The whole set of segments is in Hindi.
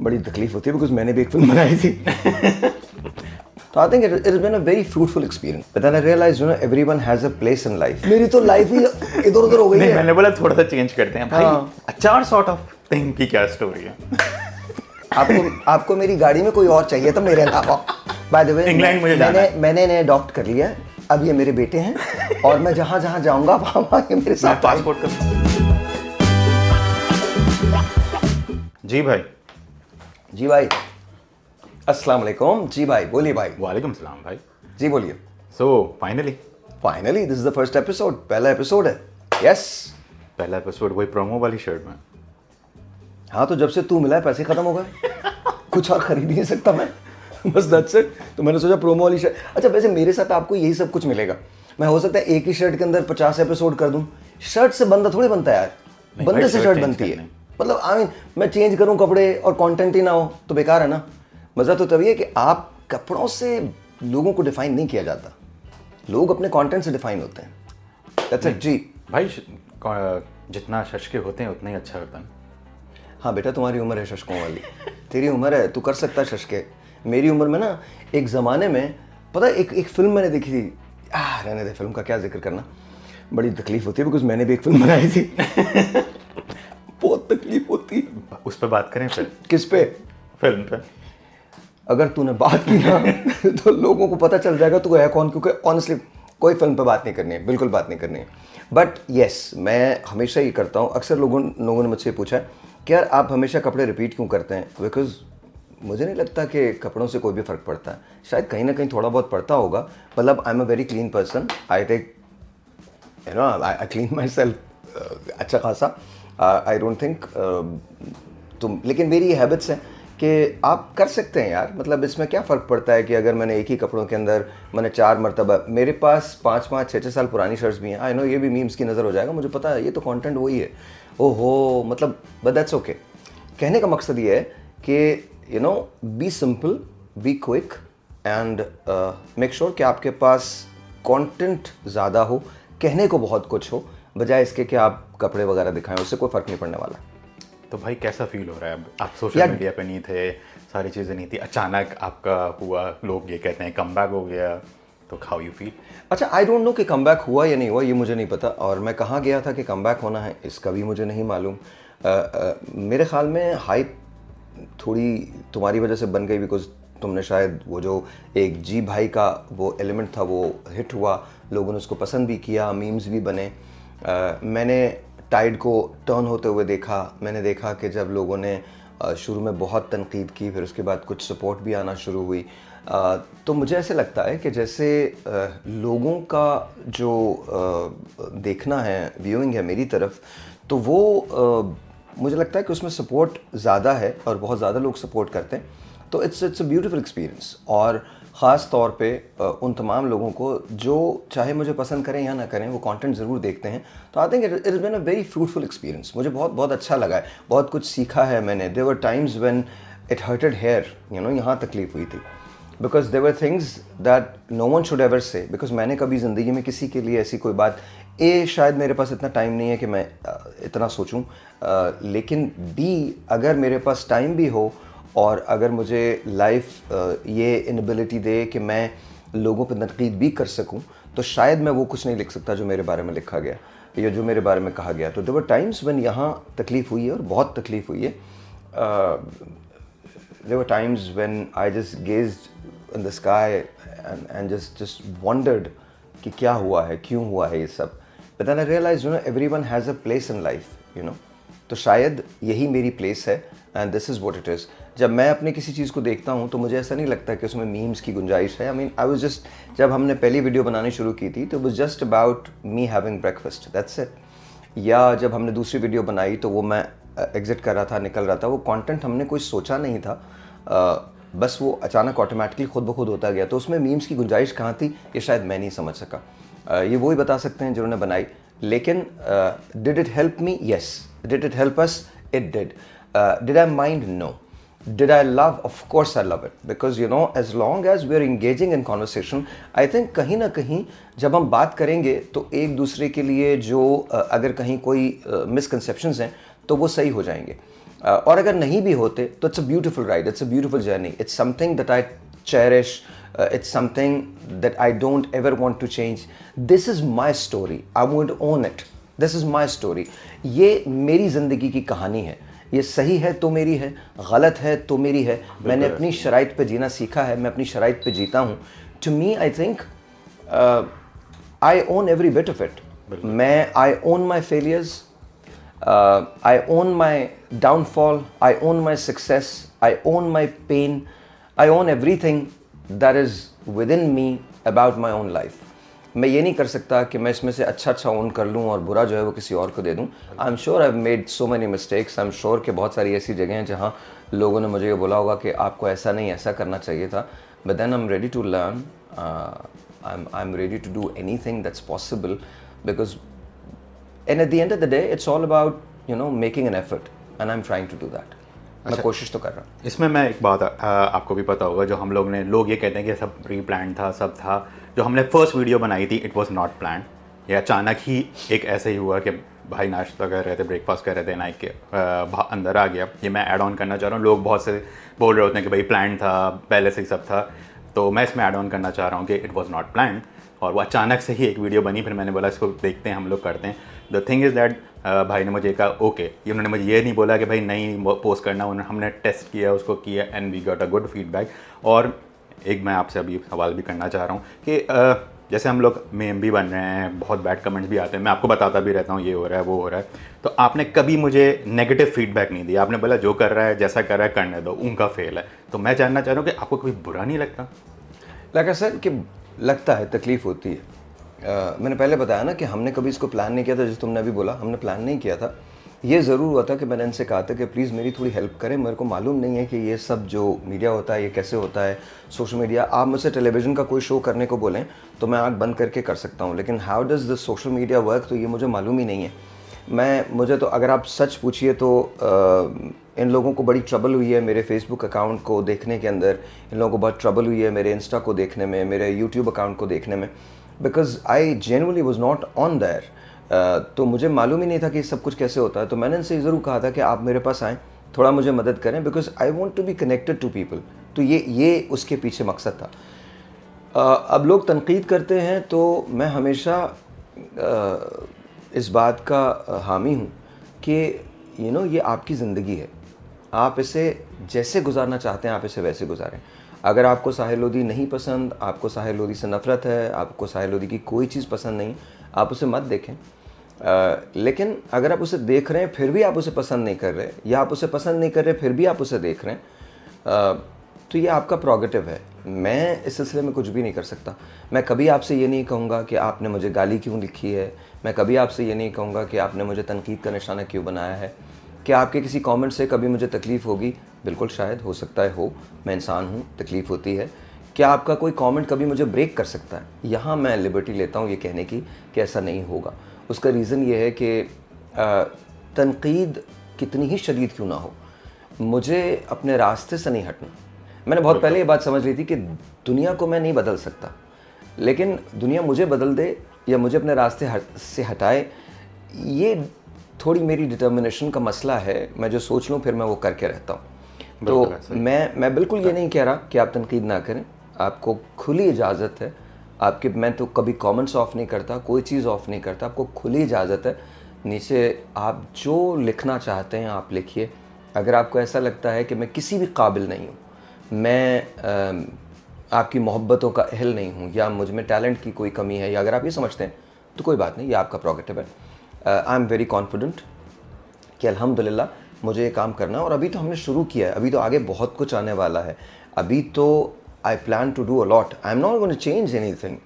बड़ी तकलीफ होती है बिकॉज मैंने भी एक फिल्म बनाई थी तो I think it is been a very fruitful experience but then I realize everyone has a place in life. मेरी तो लाइफ ही इधर उधर हो गई नहीं, है। मैंने बोला थोड़ा सा चेंज करते हैं भाई। हाँ। अचार सॉर्ट ऑफ थिंग की क्या स्टोरी है? आपको मेरी गाड़ी में कोई और चाहिए था मेरे अलावा। बाय द वे इंग्लैंड मुझे जाना है। मैंने इन्हें अडॉप्ट कर लिया है, अब ये मेरे बेटे हैं और मैं जहां जहां जाऊंगा वहां ये मेरे साथ पासपोर्ट कर। जी भाई। जी भाई, अस्सलाम वालेकुम। जी भाई बोलिए भाई। वालेकुम सलाम भाई। जी बोलिए। So finally this is the first episode, पहला एपिसोड है। यस, पहला एपिसोड वही प्रोमो वाली शर्ट में। हाँ तो जब से तू मिला है पैसे खत्म हो गए कुछ और खरीद ही नहीं सकता मैं बस दैट्स इट। तो मैंने सोचा प्रोमो वाली शर्ट। अच्छा वैसे मेरे साथ आपको यही सब कुछ मिलेगा। मैं हो सकता है एक ही शर्ट के अंदर 50 एपिसोड कर दूं। शर्ट से बंदा थोड़ी बनता है यार, बंदे से शर्ट बनती है। मतलब आई मैं चेंज करूं कपड़े और कंटेंट ही ना हो तो बेकार है ना। मज़ा तो तभी है कि आप कपड़ों से लोगों को डिफाइन नहीं किया जाता, लोग अपने कंटेंट से डिफाइन होते हैं। दैट्स इट जी भाई। जितना शश के होते हैं उतना ही अच्छा होता है। हाँ बेटा, तुम्हारी उम्र है शशकों वाली, तेरी उम्र है, तू कर सकता है शशके। मेरी उम्र में ना एक ज़माने में पता है एक फिल्म मैंने देखी थी। रहने दे, फिल्म का क्या जिक्र करना, बड़ी तकलीफ होती है बिकॉज मैंने भी एक फिल्म बनाई थी बहुत तकलीफ होती है। उस पर बात करें फिर? किस पे? फिल्म पे। अगर तूने बात की ना तो लोगों को पता चल जाएगा तू है कौन, क्योंकि ऑनेस्टली कोई फिल्म पे बात नहीं करनी है, बिल्कुल बात नहीं करनी है। बट येस, मैं हमेशा ये करता हूँ। अक्सर लोगों ने मुझसे पूछा है कि यार आप हमेशा कपड़े रिपीट क्यों करते हैं। बिकॉज मुझे नहीं लगता कि कपड़ों से कोई भी फ़र्क पड़ता है। शायद कहीं ना कहीं थोड़ा बहुत पड़ता होगा। मतलब I am a very clean person, I take I clean myself अच्छा खासा। आई डोंट थिंक तुम, लेकिन मेरी ये हैबिट्स हैं कि आप कर सकते हैं यार। मतलब इसमें क्या फ़र्क पड़ता है कि अगर मैंने एक ही कपड़ों के अंदर मैंने 4 मरतबा, मेरे पास 5-5, 6-6 साल पुरानी शर्ट्स भी हैं। आई नो ये भी मीम्स की नज़र हो जाएगा, मुझे पता है, ये तो कंटेंट वही है। ओहो, मतलब बट दैट्स ओके। कहने का मकसद ये है कि you know be simple, be quick and make sure कि आपके पास कंटेंट ज़्यादा हो, कहने को बहुत कुछ हो, बजाय इसके कि आप कपड़े वगैरह दिखाएं, उससे कोई फ़र्क नहीं पड़ने वाला। तो भाई कैसा फील हो रहा है? आप सोशल मीडिया पे नहीं थे, सारी चीज़ें नहीं थी, अचानक आपका हुआ, लोग ये कहते हैं कम बैक हो गया, तो हाउ यू फील? अच्छा, आई डोंट नो कि कम बैक हुआ या नहीं हुआ, ये मुझे नहीं पता। और मैं कहाँ गया था कि कम बैक होना है, इसका भी मुझे नहीं मालूम। मेरे ख्याल में हाइप थोड़ी तुम्हारी वजह से बन गई बिकॉज तुमने शायद वो जो एक जी भाई का वो एलिमेंट था वो हिट हुआ, लोगों ने उसको पसंद भी किया, मीम्स भी बने। मैंने टाइड को टर्न होते हुए देखा। मैंने देखा कि जब लोगों ने शुरू में बहुत तनकीद की, फिर उसके बाद कुछ सपोर्ट भी आना शुरू हुई। तो मुझे ऐसे लगता है कि जैसे लोगों का जो देखना है, व्यूइंग है मेरी तरफ, तो वो मुझे लगता है कि उसमें सपोर्ट ज़्यादा है और बहुत ज़्यादा लोग सपोर्ट करते हैं। तो इट्स अ ब्यूटीफुल एक्सपीरियंस। और ख़ास तौर पे उन तमाम लोगों को जो चाहे मुझे पसंद करें या ना करें, वो कंटेंट ज़रूर देखते हैं। तो I think it is been a very fruitful experience. मुझे बहुत बहुत अच्छा लगा है, बहुत कुछ सीखा है मैंने। There were times when it hurted here, you know, यहाँ तकलीफ हुई थी because there were things that no one should ever say. Because मैंने कभी ज़िंदगी में किसी के लिए ऐसी कोई बात, शायद मेरे पास इतना टाइम नहीं है कि मैं इतना सोचूं, लेकिन बी अगर मेरे पास टाइम भी हो और अगर मुझे लाइफ ये इनएबिलिटी दे कि मैं लोगों पर तनकीद भी कर सकूं, तो शायद मैं वो कुछ नहीं लिख सकता जो मेरे बारे में लिखा गया या जो मेरे बारे में कहा गया। तो देयर वर टाइम्स व्हेन यहाँ तकलीफ़ हुई है और बहुत तकलीफ़ हुई है। There were times when I just gazed in the sky and just wondered कि क्या हुआ है, क्यों हुआ है ये सब। But then I realize everyone has a place in life, you know. तो शायद यही मेरी प्लेस है and this is what it is. जब मैं अपनी किसी चीज़ को देखता हूँ तो मुझे ऐसा नहीं लगता कि उसमें मीम्स की गुंजाइश है। आई वाज जस्ट, जब हमने पहली वीडियो बनानी शुरू की थी तो it was just about me having breakfast, that's it. या जब हमने दूसरी वीडियो बनाई तो वो मैं एग्जिट कर रहा था, निकल रहा था, वो कंटेंट हमने कोई सोचा नहीं था, बस वो अचानक ऑटोमेटिकली खुद ब खुद होता गया। तो उसमें मीम्स की गुंजाइश कहाँ थी ये शायद मैं नहीं समझ सका। ये वही बता सकते हैं जिन्होंने बनाई। लेकिन did it help me? Yes. Did it help us? It did. Did I mind? No. Did I love? Of course I love it, because you know as long as we are engaging in conversation, I think कहीं ना कहीं जब हम बात करेंगे तो एक दूसरे के लिए जो अगर कहीं कोई मिसकंसेप्शंस हैं तो वो सही हो जाएंगे। और अगर नहीं भी होते तो it's a beautiful ride, it's a beautiful journey, it's something that I cherish, it's something that I don't ever want to change. This is my story. I would own it. This is my story. ये मेरी ज़िंदगी की कहानी है. ये सही है तो मेरी है, गलत है तो मेरी है. मैंने अपनी शराइत पे जीना सीखा है, मैं अपनी शराइत पे जीता हूँ. To me, I think I own every bit of it. I own my failures. I own my downfall. I own my success. I own my pain. I own everything that is within me about my own life. मैं ये नहीं कर सकता कि मैं इसमें से अच्छा ओन कर लूँ और बुरा जो है वो किसी और को दे दूँ. I am sure I have made so many mistakes. I am sure कि बहुत सारी ऐसी जगह हैं जहाँ लोगों ने मुझे ये बोला होगा कि आपको ऐसा नहीं ऐसा करना चाहिए था. But then I am ready to learn. I am ready to do anything that's possible because and at the end of the day it's all about making an effort and I am trying to do that. मैं कोशिश तो कर रहा हूँ. इसमें मैं एक बात आपको भी पता होगा, जो हम लोग ये कहते हैं कि सब प्री प्लान था, सब था. जो हमने फर्स्ट वीडियो बनाई थी इट वाज नॉट प्लान. ये अचानक ही एक ऐसे ही हुआ कि भाई नाश्ता कर रहे थे, ब्रेकफास्ट कर रहे थे, नाइट के अंदर आ गया. ये मैं ऐड ऑन करना चाह रहा हूँ. लोग बहुत से बोल रहे होते हैं कि भाई प्लान था, पहले से ही सब था. तो मैं इसमें ऐड ऑन करना चाह रहा हूँ कि इट वॉज नॉट प्लान. और वो अचानक से ही एक वीडियो बनी. फिर मैंने बोला इसको देखते हैं, हम लोग करते हैं. द थिंग इज़ दैट भाई ने मुझे कहा ओके. ये उन्होंने मुझे ये नहीं बोला कि भाई नहीं पोस्ट करना. हमने टेस्ट किया, उसको किया and we got a good feedback. और एक मैं आपसे अभी सवाल भी करना चाह रहा हूँ कि जैसे हम लोग मेम भी बन रहे हैं, बहुत बैड कमेंट्स भी आते हैं, मैं आपको बताता भी रहता हूँ ये हो रहा है वो हो रहा है. तो आपने कभी मुझे नेगेटिव फीडबैक नहीं दिया. आपने बोला जो कर रहा है जैसा कर रहा है करने दो, उनका फेल है. तो मैं जानना चाह रहा हूँ कि आपको कभी बुरा नहीं लगता? लगा सर कि लगता है, तकलीफ़ होती है. मैंने पहले बताया ना कि हमने कभी इसको प्लान नहीं किया था. जैसे तुमने अभी बोला हमने प्लान नहीं किया था. ये ज़रूर हुआ था कि मैंने इनसे कहा था कि प्लीज़ मेरी थोड़ी हेल्प करें. मेरे को मालूम नहीं है कि ये सब जो मीडिया होता है ये कैसे होता है, सोशल मीडिया. आप मुझसे टेलीविज़न का कोई शो करने को बोलें तो मैं आँख बंद करके कर सकता हूँ, लेकिन how does the social media work तो ये मुझे मालूम ही नहीं है. मुझे तो अगर आप सच पूछिए तो इन लोगों को बड़ी ट्रबल हुई है मेरे फेसबुक अकाउंट को देखने के अंदर. इन लोगों को बहुत ट्रबल हुई है मेरे इंस्टा को देखने में, मेरे यूट्यूब अकाउंट को देखने में, because I genuinely was not on their. तो मुझे मालूम ही नहीं था कि सब कुछ कैसे होता है. तो मैंने इनसे ज़रूर कहा था कि आप मेरे पास आएँ, थोड़ा मुझे मदद करें, because I want to be connected to people. तो ये उसके पीछे मकसद था. अब लोग तनकीद करते हैं तो मैं हमेशा इस बात का हामी हूँ कि ये आपकी ज़िंदगी है. आप इसे जैसे गुजारना चाहते हैं आप इसे वैसे गुजारें. अगर आपको साहिर लोधी नहीं पसंद, आपको साहिर लोधी से नफ़रत है, आपको साहिर लोधी की कोई चीज़ पसंद नहीं, आप उसे मत देखें. लेकिन अगर आप उसे देख रहे हैं फिर भी आप उसे पसंद नहीं कर रहे, या आप उसे पसंद नहीं कर रहे फिर भी आप उसे देख रहे हैं, तो ये आपका प्रोगेटिव है. मैं इस सिलसिले में कुछ भी नहीं कर सकता. मैं कभी आपसे ये नहीं कहूँगा कि आपने मुझे गाली क्यों लिखी है. मैं कभी आपसे ये नहीं कहूँगा कि आपने मुझे तनकीद का निशाना क्यों बनाया है. क्या आपके किसी कमेंट से कभी मुझे तकलीफ़ होगी? बिल्कुल, शायद हो सकता है हो. मैं इंसान हूँ, तकलीफ़ होती है. क्या आपका कोई कमेंट कभी मुझे ब्रेक कर सकता है? यहाँ मैं लिबर्टी लेता हूँ ये कहने की कि ऐसा नहीं होगा. उसका रीज़न ये है कि तनकीद कितनी ही शदीद क्यों ना हो, मुझे अपने रास्ते से नहीं हटना. मैंने बहुत पहले ये बात समझ ली थी कि दुनिया को मैं नहीं बदल सकता, लेकिन दुनिया मुझे बदल दे या मुझे अपने रास्ते से हटाए, ये थोड़ी मेरी डिटर्मिनेशन का मसला है. मैं जो सोच लूँ फिर मैं वो करके रहता हूँ. तो मैं बिल्कुल ये नहीं कह रहा कि आप तनकीद ना करें. आपको खुली इजाज़त है. मैं तो कभी कमेंट्स ऑफ नहीं करता, कोई चीज़ ऑफ नहीं करता. आपको खुली इजाज़त है. नीचे आप जो लिखना चाहते हैं आप लिखिए. अगर आपको ऐसा लगता है कि मैं किसी भी काबिल नहीं हूँ, मैं आपकी मोहब्बतों का अहल नहीं हूँ, या मुझ में टैलेंट की कोई कमी है, या अगर आप ये समझते हैं तो कोई बात नहीं, ये आपका प्रोगेटिव है. आई एम वेरी कॉन्फिडेंट कि अल्हम्दुलिल्लाह मुझे ये काम करना है. और अभी तो हमने शुरू किया है, अभी तो आगे बहुत कुछ आने वाला है. अभी तो I plan to do a lot. I am not going to change anything.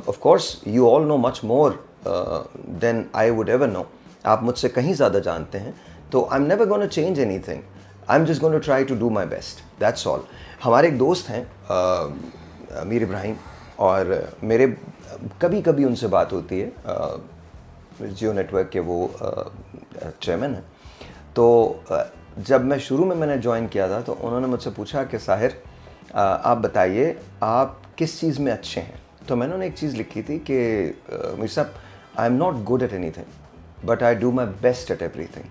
Of course you all know much more than I would ever know. आप मुझसे कहीं ज़्यादा जानते हैं. तो I am never going to change anything. I am just going to try to do my best, that's all. हमारे एक दोस्त हैं अमीर इब्राहिम, और मेरे कभी कभी उनसे बात होती है. जियो नेटवर्क के वो चेयरमैन हैं. तो जब मैंने ज्वाइन किया था तो उन्होंने मुझसे पूछा कि साहिर आप बताइए आप किस चीज़ में अच्छे हैं. तो मैंने उन्हें एक चीज़ लिखी थी कि मीर साहब, आई am not good at anything but I do my best at everything.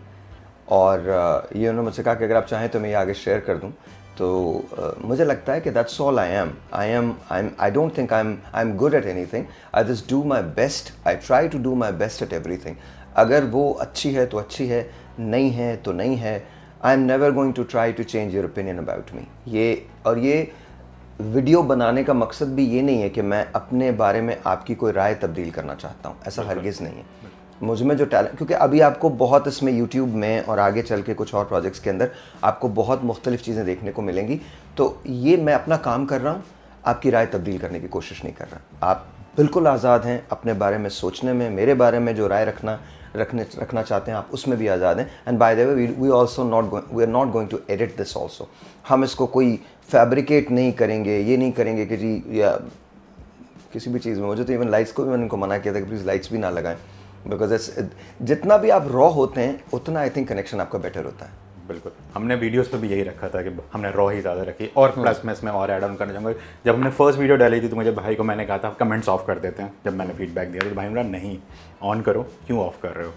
और ये उन्होंने मुझसे कहा कि अगर आप चाहें तो मैं ये आगे शेयर कर दूं। तो मुझे लगता है कि that's all I don't think I am good at anything, I just do my best, I try to do my best at everything. अगर वो अच्छी है तो अच्छी है, नहीं है तो नहीं है। I am never going to try to change your opinion about me. ये वीडियो बनाने का मकसद भी ये नहीं है कि मैं अपने बारे में आपकी कोई राय तब्दील करना चाहता हूँ, ऐसा हरगिज़ नहीं है। मुझ में जो टैलेंट, क्योंकि अभी आपको बहुत इसमें यूट्यूब में और आगे चल के कुछ और प्रोजेक्ट्स के अंदर आपको बहुत मुख्तलिफ चीज़ें देखने को मिलेंगी। तो ये मैं अपना काम कर रहा हूँ, आपकी राय तब्दील करने की कोशिश नहीं कर रहा। आप बिल्कुल आज़ाद हैं अपने बारे में सोचने में, मेरे बारे में जो राय रखना चाहते हैं आप उसमें भी आज़ाद हैं। And by the way we are not going to edit this also. हम इसको कोई फैब्रिकेट नहीं करेंगे, ये नहीं करेंगे कि जी या किसी भी चीज़ में। मुझे तो इवन लाइट्स को भी मैंने उनको मना किया था कि प्लीज़ लाइट्स भी ना लगाएं, बिकॉज जितना भी आप रॉ होते हैं उतना आई थिंक कनेक्शन आपका बेटर होता है। बिल्कुल, हमने वीडियोस पे भी यही रखा था कि हमने रॉ ही ज़्यादा रखी। और प्लस मैं इसमें और ऐड ऑन करना चाहूँगा, जब हमने फर्स्ट वीडियो डाली थी तो मुझे भाई को मैंने कहा था कमेंट्स ऑफ कर देते हैं। जब मैंने फीडबैक दिया तो भाई बोला नहीं ऑन करो, क्यों ऑफ कर रहे हो।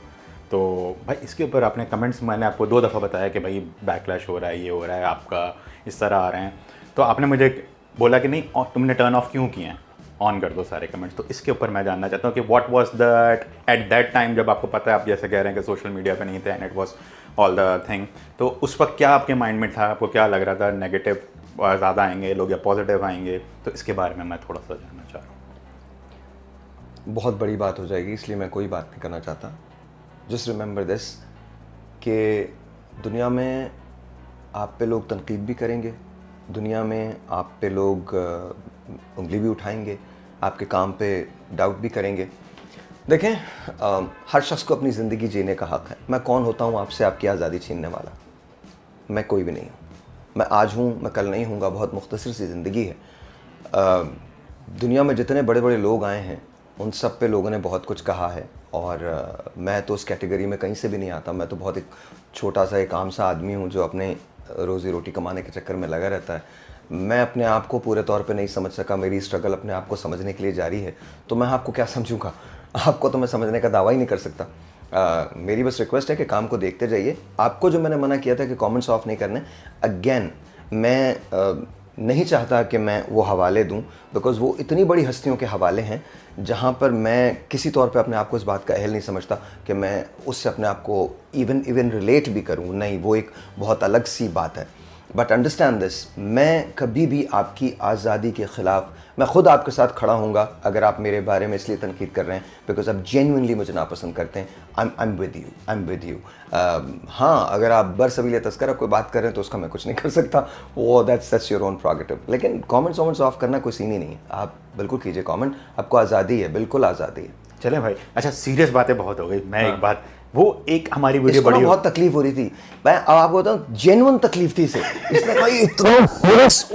तो भाई इसके ऊपर आपने कमेंट्स, मैंने आपको 2 दफ़ा बताया कि भाई बैकलैश हो रहा है, ये हो रहा है, आपका इस तरह आ रहे हैं। तो आपने मुझे बोला कि नहीं तुमने टर्न ऑफ क्यों किए हैं, ऑन कर दो सारे कमेंट्स। तो इसके ऊपर मैं जानना चाहता हूँ कि what was that at that time, जब आपको पता है आप जैसे कह रहे हैं कि सोशल मीडिया पे नहीं थे and it was all the thing, तो उस वक्त क्या आपके माइंड में था, आपको क्या लग रहा था, नेगेटिव ज़्यादा आएंगे लोग या पॉजिटिव आएंगे? तो इसके बारे में मैं थोड़ा सा जानना चाह रहा हूँ। बहुत बड़ी बात हो जाएगी, इसलिए मैं कोई बात नहीं करना चाहता। जस्ट रिमेंबर दिस कि दुनिया में आप पे लोग तनकीद भी करेंगे, दुनिया में आप पे लोग उंगली भी उठाएंगे, आपके काम पे डाउट भी करेंगे। देखें, हर शख्स को अपनी ज़िंदगी जीने का हक़ है। मैं कौन होता हूँ आपसे आपकी आज़ादी छीनने वाला? मैं कोई भी नहीं हूँ। मैं आज हूँ, मैं कल नहीं हूँगा, बहुत मुख्तसर सी ज़िंदगी है। दुनिया में जितने बड़े बड़े लोग आए हैं उन सब पे लोगों ने बहुत कुछ कहा है, और मैं तो उस कैटेगरी में कहीं से भी नहीं आता। मैं तो बहुत एक छोटा सा एक आम सा आदमी हूँ जो अपने रोज़ी रोटी कमाने के चक्कर में लगा रहता है। मैं अपने आप को पूरे तौर पे नहीं समझ सका, मेरी स्ट्रगल अपने आप को समझने के लिए जारी है। तो मैं आपको क्या समझूंगा? आपको तो मैं समझने का दावा ही नहीं कर सकता। मेरी बस रिक्वेस्ट है कि काम को देखते जाइए। आपको जो मैंने मना किया था कि कमेंट्स ऑफ नहीं करने, अगेन मैं नहीं चाहता कि मैं वो हवाले दूं, बिकॉज़ वो इतनी बड़ी हस्तियों के हवाले हैं जहां पर मैं किसी तौर पे अपने आप को इस बात का अहल नहीं समझता कि मैं उससे अपने आप को इवन रिलेट भी करूं। नहीं, वो एक बहुत अलग सी बात है। बट अंडरस्टैंड दिस, मैं कभी भी आपकी आज़ादी के ख़िलाफ़, मैं ख़ुद आपके साथ खड़ा हूँगा अगर आप मेरे बारे में इसलिए तनकीद कर रहे हैं बिकॉज आप जेन्युइनली मुझे नापसंद करते हैं। I am with you. हाँ, अगर आप बरसबील तस्करा कोई बात कर रहे हैं तो उसका मैं कुछ नहीं कर सकता, वो दैट्स योर ओन प्रोगेटिव। लेकिन कमेंट्स ऑफ करना कोई सीन ही नहीं है। आप बिल्कुल कीजिए कमेंट, आपको आज़ादी है, बिल्कुल आज़ादी है। चले भाई, अच्छा सीरियस बातें बहुत हो गई। मैं एक बात, वो एक हमारी वीडियो बड़ी बहुत तकलीफ हो रही थी, मैं अब आपको बताऊं, जेन्युइन तकलीफ थी इसे। इसने कहा इतना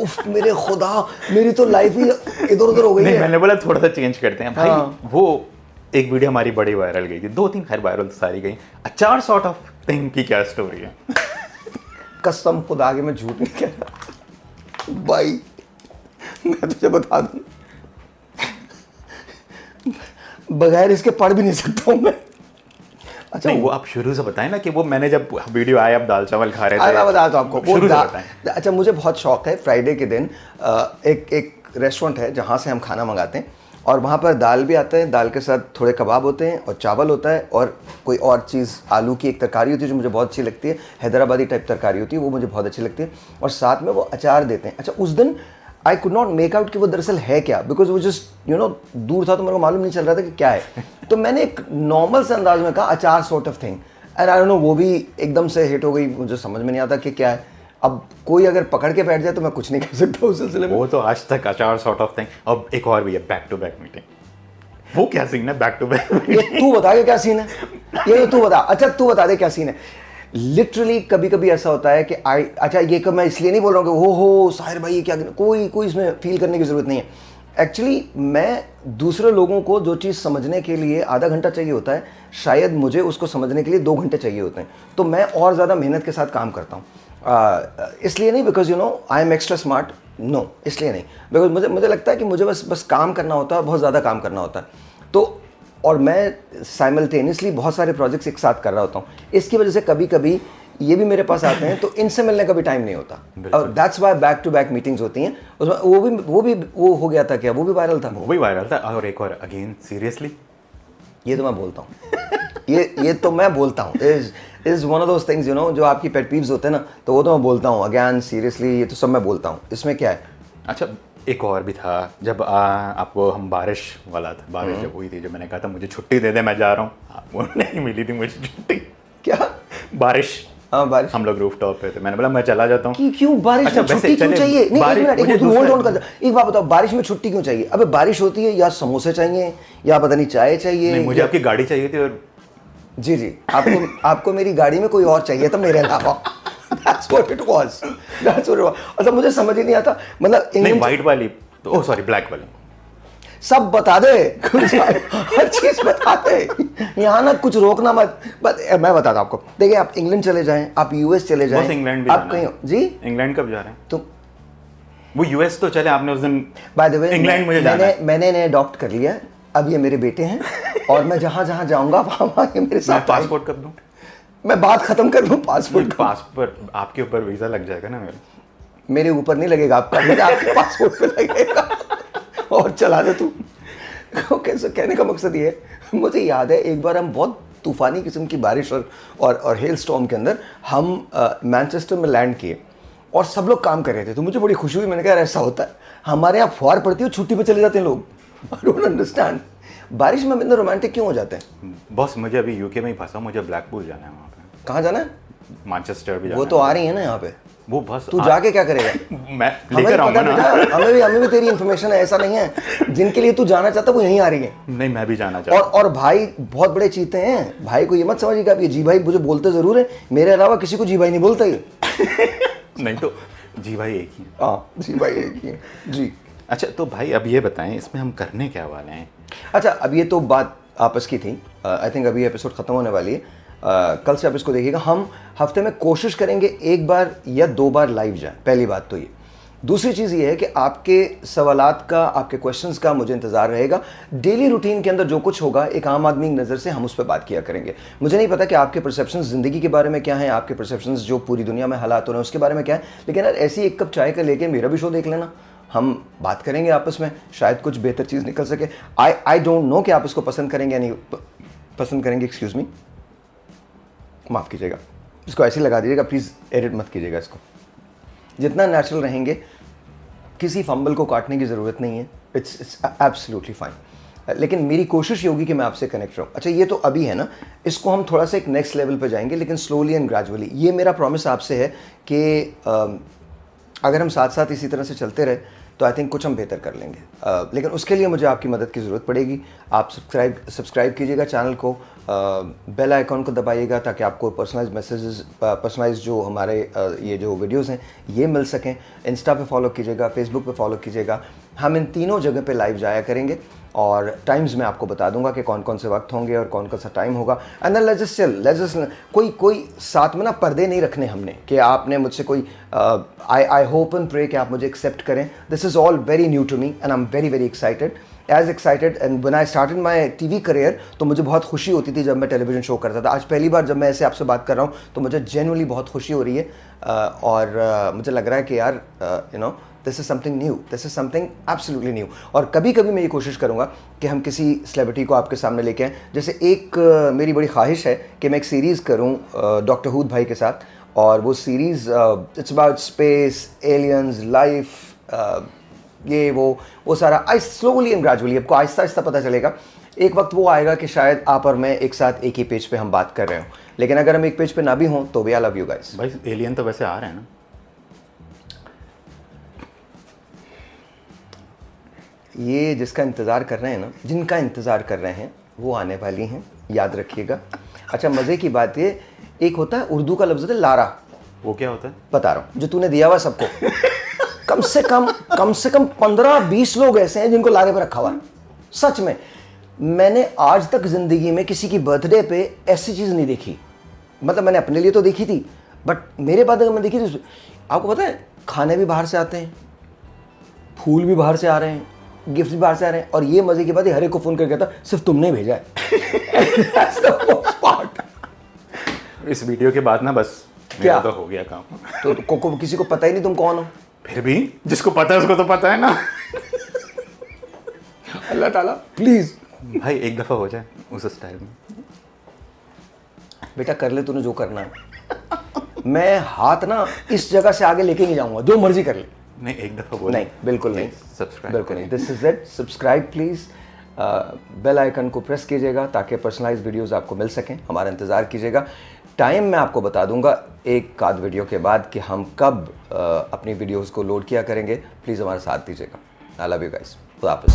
उफ, मेरे खुदा, मेरी तो लाइफ ही इधर उधर हो गई है। मैंने बोला थोड़ा सा चेंज करते हैं भाई। वो एक वीडियो हमारी बड़ी वायरल गई थी, 2-3 खैर वायरल तो सारी गई। अचार सॉर्ट ऑफ थिंग की क्या स्टोरी है? कसम खुदा के मैं झूठ नहीं कह रहा भाई, मैं तुझे बता दूं, बगैर इसके पढ़ भी नहीं सकता हूं मैं। अच्छा, नहीं, वो आप शुरू से बताएं ना कि वो मैंने जब वीडियो आया, आप दाल चावल खा रहे थे। मैं बता दूं आपको, शुरू से बताएं। अच्छा, मुझे बहुत शौक है, फ्राइडे के दिन एक रेस्टोरेंट है जहाँ से हम खाना मंगाते हैं, और वहाँ पर दाल भी आता है, दाल के साथ थोड़े कबाब होते हैं और चावल होता है और कोई और चीज़, आलू की एक तरकारी होती है जो मुझे बहुत अच्छी लगती है, हैदराबादी टाइप तरकारी होती है, वो मुझे बहुत अच्छी लगती है, और साथ में वो अचार देते हैं। अच्छा, उस दिन I could not make out कि वो दरअसल है क्या, बिकॉज वो जस्ट दूर था तो मेरे को मालूम नहीं चल रहा था कि क्या है। तो मैंने एक नॉर्मल से अंदाज में कहा अचार sort of thing, and I don't know, वो भी एकदम से हिट हो गई, मुझे समझ में नहीं आता कि क्या है। अब कोई अगर पकड़ के बैठ जाए तो मैं कुछ नहीं कर सकता उस सिलसिले में। वो तो आज तक अचार सॉर्ट ऑफ थिंग। अब एक और भी है, बैक टू बैक मीटिंग। वो क्या सीन है बैक टू बैक? ये तू बता के क्या सीन है, ये तू बता। अच्छा, तू बता दे क्या सीन है। लिटरली कभी कभी ऐसा होता है कि अच्छा, ये मैं इसलिए नहीं बोल रहा हूँ कि हो साहिर भाई ये क्या, कोई इसमें फील करने की ज़रूरत नहीं है। एक्चुअली मैं दूसरे लोगों को जो चीज़ समझने के लिए आधा घंटा चाहिए होता है, शायद मुझे उसको समझने के लिए 2 घंटे चाहिए होते हैं। तो मैं और ज़्यादा मेहनत के साथ काम करता हूँ। इसलिए नहीं because I am extra smart, no, इसलिए नहीं, बिकॉज मुझे लगता है कि मुझे बस काम करना होता है, बहुत ज़्यादा काम करना होता है। तो और मैं साइमल्टेनियसली बहुत सारे प्रोजेक्ट्स एक साथ कर रहा होता हूँ। इसकी वजह से कभी कभी ये भी मेरे पास आते हैं, तो इनसे मिलने का भी टाइम नहीं होता। और that's why back to back meetings होती हैं। उसमें वो हो गया था क्या, वो भी वायरल था? वो भी वायरल था। और एक और अगेन सीरियसली, ये तो मैं बोलता हूँ ये तो मैं बोलता हूँ, is one of those things you know, जो आपकी पेट पीव्स होते हैं ना, तो वो तो मैं बोलता हूँ अगेन सीरियसली, ये तो सब मैं बोलता हूँ, इसमें क्या है। अच्छा एक और भी था, जब आपको हम बारिश वाला था, बारिश जब हुई थी, जब मैंने कहा था मुझे छुट्टी दे दे मैं जा रहा हूँ, आपको नहीं मिली थी मुझे छुट्टी। क्या? बारिश, हाँ बारिश, हम लोग रूफ टॉप पे थे, मैंने बोला मैं चला जाता हूँ। क्यों बारिश अच्छा, में छुट्टी क्यों चाहिए? नहीं बारिश, एक मिनट, होल्ड ऑन कर, एक बात बताओ, बारिश में छुट्टी क्यों चाहिए? अबे बारिश होती है या समोसे चाहिए या पता नहीं चाय चाहिए? नहीं, मुझे आपकी गाड़ी चाहिए थी। और जी आपको मेरी गाड़ी में कोई और चाहिए था मेरे अलावा। That's what it was. अच्छा मुझे समझ ही नहीं आता, मतलब नहीं व्हाइट वाली, ओह सॉरी ब्लैक वाली, सब बता दे हर चीज बता दे, यहाँ ना कुछ रोकना मत। मैं बताता हूँ आपको, देखिए आप इंग्लैंड चले जाएं, आप यूएस चले जाएं, इंग्लैंड भी आप कहीं जी, इंग्लैंड कब जा रहे हैं? तो वो यूएस तो चले, आपने उस दिन बाय द वे इंग्लैंड मुझे जाना है। मैंने इन्हें अडॉप्ट कर लिया, अब ये मेरे बेटे हैं और मैं जहाँ जहाँ जाऊँगा वहाँ ये मेरे साथ। पासपोर्ट कब दूँ? मैं बात खत्म कर लूँ पासपोर्ट। पासपोर्ट आपके ऊपर वीजा लग जाएगा ना, मेरे ऊपर नहीं लगेगा आपका, आपके पासपोर्ट पे लगेगा और चला दे तू। ओके, सो कहने का मकसद ये है, मुझे याद है एक बार हम बहुत तूफानी किस्म की बारिश और हेल स्टॉर्म के अंदर हम मैनचेस्टर में लैंड किए और सब लोग काम कर रहे थे, तो मुझे बड़ी खुशी हुई। मैंने कहा ऐसा होता है, हमारे यहाँ फुहार पड़ती है, छुट्टी पे चले जाते हैं लोग। आई डोंट अंडरस्टैंड, बारिश में इतना रोमांटिक क्यों हो जाते हैं? बॉस मुझे अभी यूके में ही फंसा, मुझे ब्लैकपूल जाना है वहाँ पे। कहाँ जाना है? मैनचेस्टर भी जाना वो तो आ रही है ना यहाँ पे, वो बस तू जाके क्या करेगा? मैं लेकर आऊंगा ना। हमें भी तेरी इन्फॉर्मेशन है, ऐसा नहीं है, जिनके लिए तू जाना चाहता वो यहीं आ रही है। नहीं मैं भी जाना चाहता हूँ। और भाई बहुत बड़े चीते हैं, भाई को ये मत समझिएगा आप, ये जी भाई मुझे बोलते जरूर है, मेरे अलावा किसी को जी भाई नहीं बोलता ये। नहीं तो जी भाई एक ही। हाँ जी भाई एक ही है जी। अच्छा तो भाई अब ये बताएं इसमें हम करने क्या वाले हैं? अच्छा अब ये तो बात आपस की थी, आई थिंक अभी एपिसोड ख़त्म होने वाली है, कल से आप इसको देखिएगा। हम हफ्ते में कोशिश करेंगे एक बार या 2 बार लाइव जाएं, पहली बात तो ये। दूसरी चीज़ ये है कि आपके सवालात का, आपके क्वेश्चंस का मुझे इंतज़ार रहेगा। डेली रूटीन के अंदर जो कुछ होगा एक आम आदमी की नज़र से हम उस पर बात किया करेंगे। मुझे नहीं पता कि आपके परसेप्शंस ज़िंदगी के बारे में क्या हैं, आपके परसेप्शंस जो पूरी दुनिया में हालात हो रहे हैं उसके बारे में क्या है, लेकिन यार ऐसी एक कप चाय का लेके मेरा भी शो देख लेना, हम बात करेंगे आपस में, शायद कुछ बेहतर चीज़ निकल सके। आई डोंट नो कि आप इसको पसंद करेंगे या नहीं पसंद करेंगे, एक्सक्यूज़ मी, माफ़ कीजिएगा, इसको ऐसे लगा दीजिएगा, प्लीज़ एडिट मत कीजिएगा इसको। जितना नेचुरल रहेंगे, किसी फंबल को काटने की ज़रूरत नहीं है, इट्स एब्सोल्युटली फाइन। लेकिन मेरी कोशिश ये होगी कि मैं आपसे कनेक्ट रहूँ। अच्छा ये तो अभी है ना, इसको हम थोड़ा सा एक नेक्स्ट लेवल पे जाएंगे, लेकिन स्लोली एंड ग्रेजुअली। ये मेरा प्रॉमिस आपसे है कि अगर हम साथ साथ इसी तरह से चलते रहे तो आई थिंक कुछ हम बेहतर कर लेंगे, लेकिन उसके लिए मुझे आपकी मदद की ज़रूरत पड़ेगी। आप सब्सक्राइब कीजिएगा चैनल को, बेल आइकॉन को दबाइएगा ताकि आपको पर्सनलाइज मैसेजेस, पर्सनलाइज जो हमारे ये जो वीडियोस हैं ये मिल सकें। इंस्टा पे फॉलो कीजिएगा, फेसबुक पे फॉलो कीजिएगा। हम इन तीनों जगह पे लाइव जाया करेंगे और टाइम्स मैं आपको बता दूंगा कि कौन कौन से वक्त होंगे और कौन कौन सा टाइम होगा। एंड देन लेट्स जस्ट कोई साथ में ना पर्दे नहीं रखने हमने कि आपने मुझसे कोई आई होप एंड प्रे कि आप मुझे एक्सेप्ट करें। This is all very new to me and I am very very excited, as excited and when I started my TV career तो मुझे बहुत खुशी होती थी जब मैं टेलीविजन शो करता था। आज पहली बार जब मैं ऐसे आपसे बात कर रहा हूँ तो मुझे जेन्युइनली बहुत खुशी हो रही है, और मुझे लग रहा है कि यार you know this is something new, this is something absolutely new. और कभी कभी मैं ये कोशिश करूँगा कि हम किसी सेलिब्रिटी को आपके सामने लेके आएँ। जैसे एक मेरी बड़ी ख्वाहिश है कि मैं एक सीरीज़ करूँ डॉक्टर हूद भाई के साथ, और वो series it's about space, aliens, life, ये वो सारा। आई स्लोली एंड ग्रेजुअली आपको आहिस्ता आहिस्ता पता चलेगा। एक वक्त वो आएगा कि शायद आप और मैं एक साथ एक ही पेज पे हम बात कर रहे हो, लेकिन अगर हम एक पेज पे ना भी हों तो भी आई लव यू गाइस। भाई एलियन तो वैसे आ रहे हैं ना, ये जिसका इंतज़ार कर रहे हैं ना, जिनका इंतज़ार कर रहे हैं वो आने वाली हैं, याद रखिएगा। अच्छा मज़े की बात ये, एक होता है उर्दू का लफ्ज़ होता है लारा, वो क्या होता है बता रहा हूँ, जो तूने दिया हुआ सबको कम से कम 15-20 लोग ऐसे हैं जिनको लारे पे रखा हुआ है। सच में मैंने आज तक ज़िंदगी में किसी की बर्थडे पे ऐसी चीज़ नहीं देखी। मतलब मैंने अपने लिए तो देखी थी, बट मेरे बाद अगर मैं देखी थी, आपको पता है खाने भी बाहर से आते हैं, फूल भी बाहर से आ रहे हैं, गिफ्ट भी बाहर से आ रहे हैं, और ये मज़े की बात है हर एक को फ़ोन करके कहता सिर्फ तुमने भेजा है। That's the most part. इस वीडियो के बाद ना बस मेरा तो हो गया काम। तो किसी को पता ही नहीं तुम कौन हो। फिर भी जिसको पता है उसको तो पता है ना। अल्लाह ताला प्लीज भाई एक दफा हो जाए उस स्टाइल में। बेटा कर ले तूने जो करना है। मैं हाथ ना इस जगह से आगे लेके नहीं जाऊंगा, जो मर्जी कर ले। नहीं एक दफा बोल। नहीं बिल्कुल नहीं, सब्सक्राइब बिल्कुल नहीं। This is it. Subscribe please, bell icon को प्रेस कीजिएगा ताकि पर्सनलाइज वीडियोस आपको मिल सकें। हमारा इंतज़ार कीजिएगा। टाइम मैं आपको बता दूंगा एक आध वीडियो के बाद कि हम कब अपनी वीडियोस को लोड किया करेंगे। प्लीज़ हमारा साथ दीजिएगा। I love you guys. खुदा हाफिज़।